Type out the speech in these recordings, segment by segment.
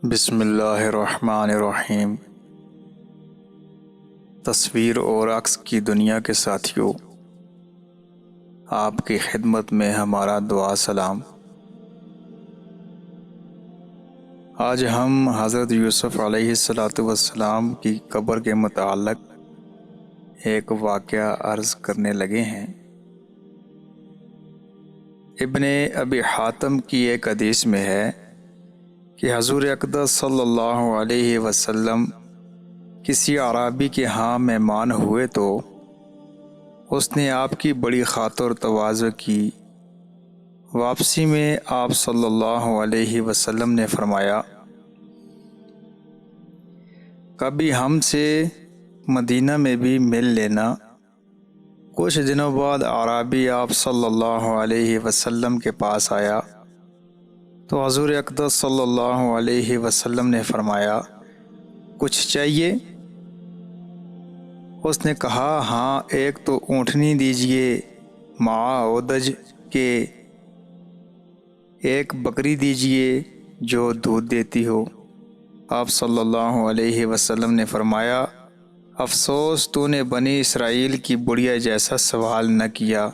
بسم اللہ الرحمن الرحیم۔ تصویر اور عکس کی دنیا کے ساتھیوں، آپ کی خدمت میں ہمارا دعا سلام۔ آج ہم حضرت یوسف علیہ السلام کی قبر کے متعلق ایک واقعہ عرض کرنے لگے ہیں۔ ابن ابی حاتم کی ایک حدیث میں ہے کہ حضور اقدس صلی اللہ علیہ وسلم کسی اعرابی کے ہاں مہمان ہوئے تو اس نے آپ کی بڑی خاطر تواضع کی۔ واپسی میں آپ صلی اللہ علیہ وسلم نے فرمایا، کبھی ہم سے مدینہ میں بھی مل لینا۔ کچھ دنوں بعد اعرابی آپ صلی اللہ علیہ وسلم کے پاس آیا تو حضور اقدس صلی اللہ علیہ وسلم نے فرمایا، کچھ چاہیے؟ اس نے کہا، ہاں، ایک تو اونٹنی دیجیے معاودج کے، ایک بکری دیجیے جو دودھ دیتی ہو۔ آپ صلی اللہ علیہ وسلم نے فرمایا، افسوس تو نے بنی اسرائیل کی بڑیا جیسا سوال نہ کیا۔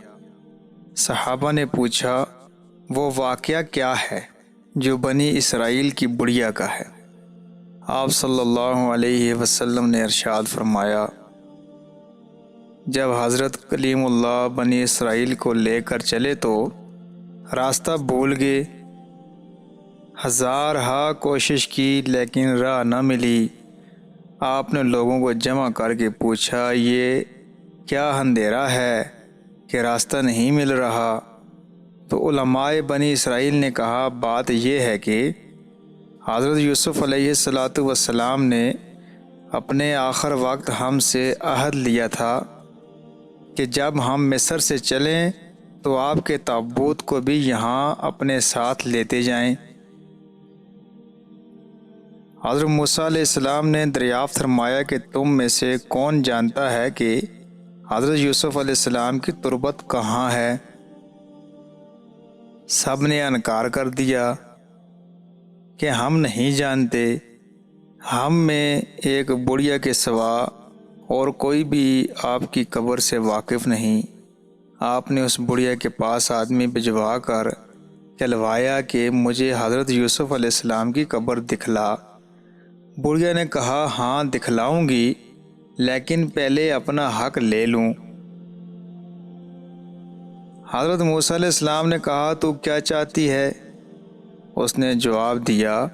صحابہ نے پوچھا، وہ واقعہ کیا ہے جو بنی اسرائیل کی بڑیا کا ہے؟ آپ صلی اللہ علیہ وسلم نے ارشاد فرمایا، جب حضرت کلیم اللہ بنی اسرائیل کو لے کر چلے تو راستہ بھول گئے، ہزارہا کوشش کی لیکن راہ نہ ملی۔ آپ نے لوگوں کو جمع کر کے پوچھا، یہ کیا اندھیرا ہے کہ راستہ نہیں مل رہا؟ تو علماء بنی اسرائیل نے کہا، بات یہ ہے کہ حضرت یوسف علیہ السلام نے اپنے آخر وقت ہم سے عہد لیا تھا کہ جب ہم مصر سے چلیں تو آپ کے تابوت کو بھی یہاں اپنے ساتھ لیتے جائیں۔ حضرت موسیٰ علیہ السلام نے دریافت فرمایا کہ تم میں سے کون جانتا ہے کہ حضرت یوسف علیہ السلام کی تربت کہاں ہے؟ سب نے انکار کر دیا کہ ہم نہیں جانتے، ہم میں ایک بڑیا کے سوا اور کوئی بھی آپ کی قبر سے واقف نہیں۔ آپ نے اس بڑیا کے پاس آدمی بھجوا کر کہلوایا کہ مجھے حضرت یوسف علیہ السلام کی قبر دکھلا۔ بڑیا نے کہا، ہاں دکھلاؤں گی، لیکن پہلے اپنا حق لے لوں۔ حضرت موسیٰ علیہ السلام نے کہا، تو کیا چاہتی ہے؟ اس نے جواب دیا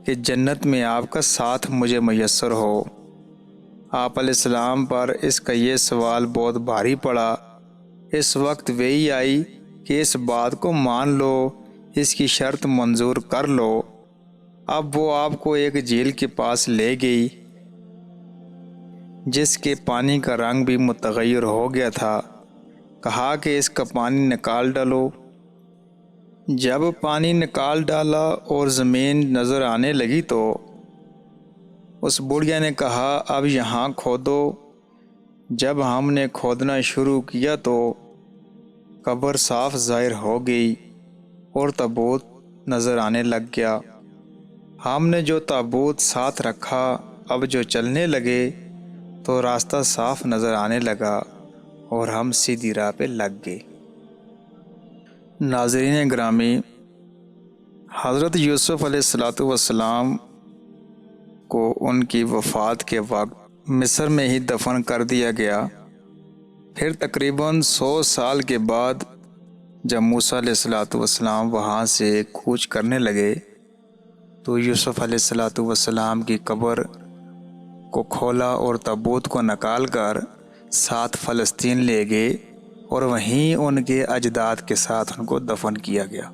کہ جنت میں آپ کا ساتھ مجھے میسر ہو۔ آپ علیہ السلام پر اس کا یہ سوال بہت بھاری پڑا۔ اس وقت وحی آئی کہ اس بات کو مان لو، اس کی شرط منظور کر لو۔ اب وہ آپ کو ایک جھیل کے پاس لے گئی جس کے پانی کا رنگ بھی متغیر ہو گیا تھا۔ کہا کہ اس کا پانی نکال ڈالو۔ جب پانی نکال ڈالا اور زمین نظر آنے لگی تو اس بڑیا نے کہا، اب یہاں کھودو۔ جب ہم نے کھودنا شروع کیا تو قبر صاف ظاہر ہو گئی اور تابوت نظر آنے لگ گیا۔ ہم نے جو تابوت ساتھ رکھا، اب جو چلنے لگے تو راستہ صاف نظر آنے لگا اور ہم سیدھی راہ پہ لگ گئے۔ ناظرین گرامی، حضرت یوسف علیہ السلام کو ان کی وفات کے وقت مصر میں ہی دفن کر دیا گیا۔ پھر تقریباً 100 سال کے بعد جب موسیٰ علیہ السلام وہاں سے کوچ کرنے لگے تو یوسف علیہ السلام کی قبر کو کھولا اور تابوت کو نکال کر ساتھ فلسطین لے گئے اور وہیں ان کے اجداد کے ساتھ ان کو دفن کیا گیا۔